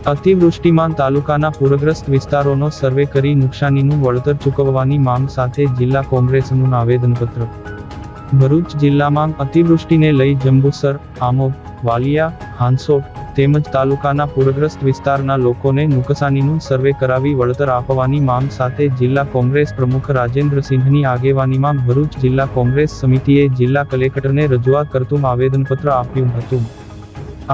અતિવૃષ્ટિમાં તાલુકાના પૂરગ્રસ્ત વિસ્તારોનો સર્વે કરી નુકસાનીનું વળતર ચૂકવવાની માંગ સાથે જિલ્લા કોંગ્રેસનું આવેદનપત્ર। ભરૂચ જિલ્લામાં અતિવૃષ્ટિને લઈ જંબુસર, આમોદ, વાલિયા, હાંસોટ તેમજ તાલુકાના પૂરગ્રસ્ત વિસ્તારના લોકોને નુકસાનીનું સર્વે કરાવી વળતર આપવાની માંગ સાથે જિલ્લા કોંગ્રેસ પ્રમુખ રાજેન્દ્રસિંહની આગેવાનીમાં ભરૂચ જિલ્લા કોંગ્રેસ સમિતિએ જિલ્લા કલેક્ટરને રજૂઆત કરતું આવેદનપત્ર આપ્યું હતું।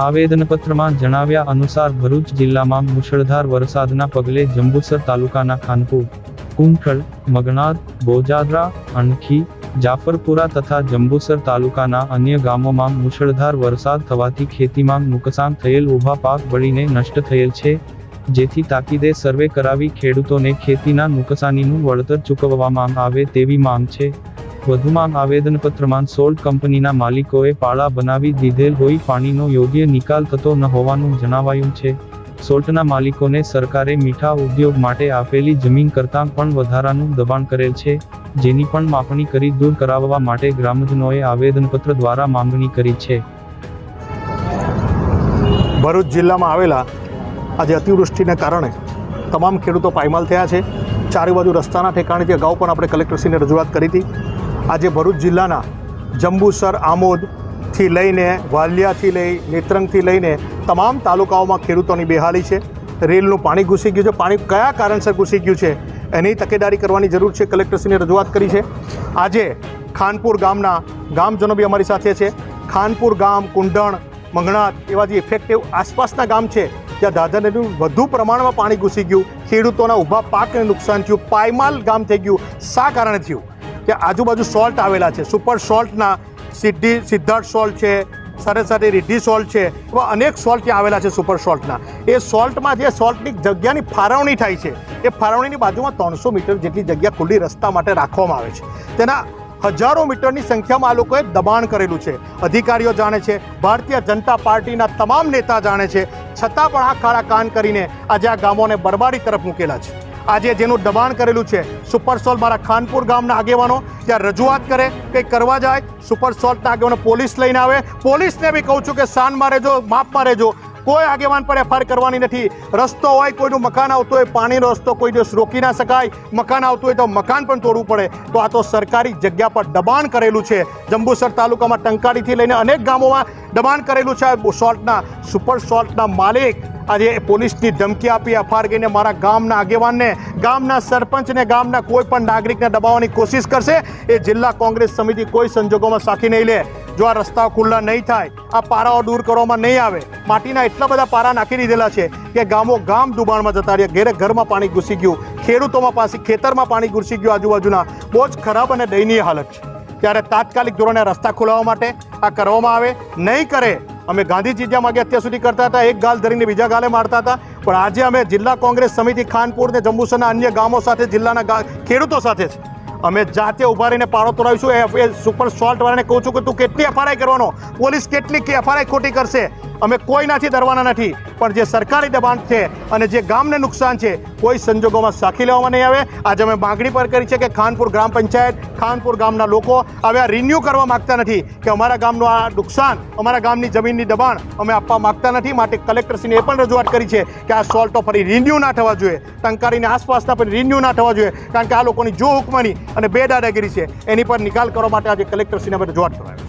આવેદનપત્રમાં જણાવ્યા અનુસાર ભરૂચ જિલ્લામાં મુશળધાર વરસાદના પગલે જંબુસર તાલુકાના ખાનપુર, કુંઠળ, મગનાદ, બોજાદરા, અણખી, જાફરપુરા તથા જંબુસર તાલુકાના અન્ય ગામોમાં મુશળધાર વરસાદ થવાથી ખેતીમાં નુકસાન થયેલ ઊભા પાક બળીને નષ્ટ થયેલ છે, જેથી તાકીદે સર્વે કરાવી ખેડૂતોને ખેતીના નુકસાનીનું વળતર ચૂકવવામાં આવે તેવી માંગ છે। વધુમાં આવેદનપત્રમાં સોલ્ટ કંપનીના માલિકોએ પાળા બનાવી દીધેલ હોઈ પાણીનો યોગ્ય નિકાલ થતો ન હોવાનું જણાવાયું છે। સોલ્ટના માલિકોને સરકારે મીઠા ઉદ્યોગ માટે આપેલી જમીન કરતાં પણ વધારાનું દબાણ કરેલ છે, જેની પણ માપણી કરી દૂર કરાવવા માટે ગ્રામજનોએ આવેદનપત્ર દ્વારા માંગણી કરી છે। ભરૂચ જિલ્લામાં આવેલા આજે અતિવૃષ્ટિને કારણે તમામ ખેડૂતો પાયમાલ થયા છે। ચારે બાજુ રસ્તાના ઠેકાણેથી અગાઉ પણ આપણે કલેક્ટરશ્રીને રજૂઆત કરી હતી। આજે ભરૂચ જિલ્લાના જંબુસર, આમોદથી લઈને વાલિયાથી લઈ નેત્રંગથી લઈને તમામ તાલુકાઓમાં ખેડૂતોની બેહાલી છે। રેલનું પાણી ઘૂસી ગયું છે। પાણી કયા કારણસર ઘૂસી ગયું છે એની તકેદારી કરવાની જરૂર છે। કલેક્ટરશ્રીને રજૂઆત કરી છે। આજે ખાનપુર ગામના ગામજનો બી અમારી સાથે છે। ખાનપુર ગામ, કુંડણ, મંગણાત એવા જે ઇફેક્ટિવ આસપાસના ગામ છે ત્યાં દાદર નદીનું વધુ પ્રમાણમાં પાણી ઘૂસી ગયું। ખેડૂતોના ઊભા પાકને નુકસાન થયું, પાયમાલ ગામ થઈ ગયું। શા કારણે થયું કે આજુબાજુ સોલ્ટ આવેલા છે। સુપર સોલ્ટના સિદ્ધાર્થ સોલ્ટ છે, સાથે સાથે રીઢી સોલ્ટ છે, એવા અનેક સોલ્ટ ત્યાં આવેલા છે સુપર સોલ્ટના। એ સોલ્ટમાં જે સોલ્ટની જગ્યાની ફાળવણી થાય છે એ ફાળવણીની બાજુમાં 300 મીટર જેટલી જગ્યા ખુલ્લી રસ્તા માટે રાખવામાં આવે છે। તેના હજારો મીટરની સંખ્યામાં આ લોકોએ દબાણ કરેલું છે। અધિકારીઓ જાણે છે, ભારતીય જનતા પાર્ટીના તમામ નેતા જાણે છે, છતાં પણ આ કાળા કાન કરીને આજે આ ગામોને બરબાદી તરફ મૂકેલા છે। આજે જેનું દબાણ કરેલું છે સુપર સોલ્ટ, મારા ખાનપુર ગામના આગેવાનો ત્યાં રજૂઆત કરે, કંઈક કરવા જાય, સુપર સોલ્ટના આગેવાનો પોલીસ લઈને આવે। પોલીસને બી કહું છું કે શાનમાં રહેજો, માપમાં રહેજો। કોઈ આગેવાન પર એફઆઈઆર કરવાની નથી। રસ્તો હોય, કોઈનું મકાન આવતું હોય, પાણીનો રસ્તો કોઈ દિવસ રોકી ના શકાય। મકાન આવતું હોય તો મકાન પણ તોડવું પડે। તો આ તો સરકારી જગ્યા પર દબાણ કરેલું છે। જંબુસર તાલુકામાં ટંકાડીથી લઈને અનેક ગામોમાં દબાણ કરેલું છે। સોલ્ટના સુપર સોલ્ટના માલિક આજે પોલીસની ધમકી આપી એફઆઈઆર કરીને મારા ગામના આગેવાનને, ગામના સરપંચને, ગામના કોઈ પણ નાગરિકને દબાવવાની કોશિશ કરશે એ જિલ્લા કોંગ્રેસ સમિતિ કોઈ સંજોગોમાં સાખી નહીં લે। જો આ રસ્તાઓ ખુલ્લા નહીં થાય, આ પારાઓ દૂર કરવામાં નહીં આવે, માટીના એટલા બધા પારા નાખી દીધેલા છે કે ગામો ગામ ડૂબાણમાં જતા રહ્યા। ઘરે ઘરમાં પાણી ઘૂસી ગયું, ખેડૂતોમાં પાસે ખેતરમાં પાણી ઘૂસી ગયું। આજુબાજુના બહુ જ ખરાબ અને દયનીય હાલત છે। ત્યારે તાત્કાલિક ધોરણે રસ્તા ખોલાવવા માટે આ કરવામાં આવે। નહીં કરે, અમે ગાંધીજી જ્યાં માગે અત્યાર સુધી કરતા હતા, એક ગાલ ધરીને બીજા ગાલે મારતા હતા, પણ આજે અમે જિલ્લા કોંગ્રેસ સમિતિ ખાનપુર ને જંબુસરના અન્ય ગામો સાથે, જિલ્લાના ખેડૂતો સાથે છે। અમે જાતે ઊભા રહીને પાળો તોડાવીશું। એ સુપર સોલ્ટ વાળાને કહું છું કે તું કેટલી એફઆઈઆર કરવાનો, પોલીસ કેટલી એફઆઈઆર ખોટી કરશે। અમે કોઈનાથી ડરવાના નથી, પણ જે સરકારી દબાણ છે અને જે ગામને નુકસાન છે કોઈ સંજોગોમાં સાખી લેવામાં નહીં આવે। આજે અમે માગણી પર કરી છે કે ખાનપુર ગ્રામ પંચાયત, ખાનપુર ગામના લોકો હવે આ રિન્યૂ કરવા માગતા નથી કે અમારા ગામનું આ નુકસાન, અમારા ગામની જમીનની દબાણ અમે આપવા માગતા નથી। માટે કલેક્ટરશ્રીને એ પણ રજૂઆત કરી છે કે આ સોલ્ટો ફરી રિન્યૂ ના થવા જોઈએ, ટંકારીની આસપાસના પણ રિન્યૂ ના થવા જોઈએ, કારણ કે આ લોકોની જો હુકમાની અને બેદાદાગીરી છે એની પર નિકાલ કરવા માટે આજે કલેક્ટરશ્રીને અમે રજૂઆત કરાવી।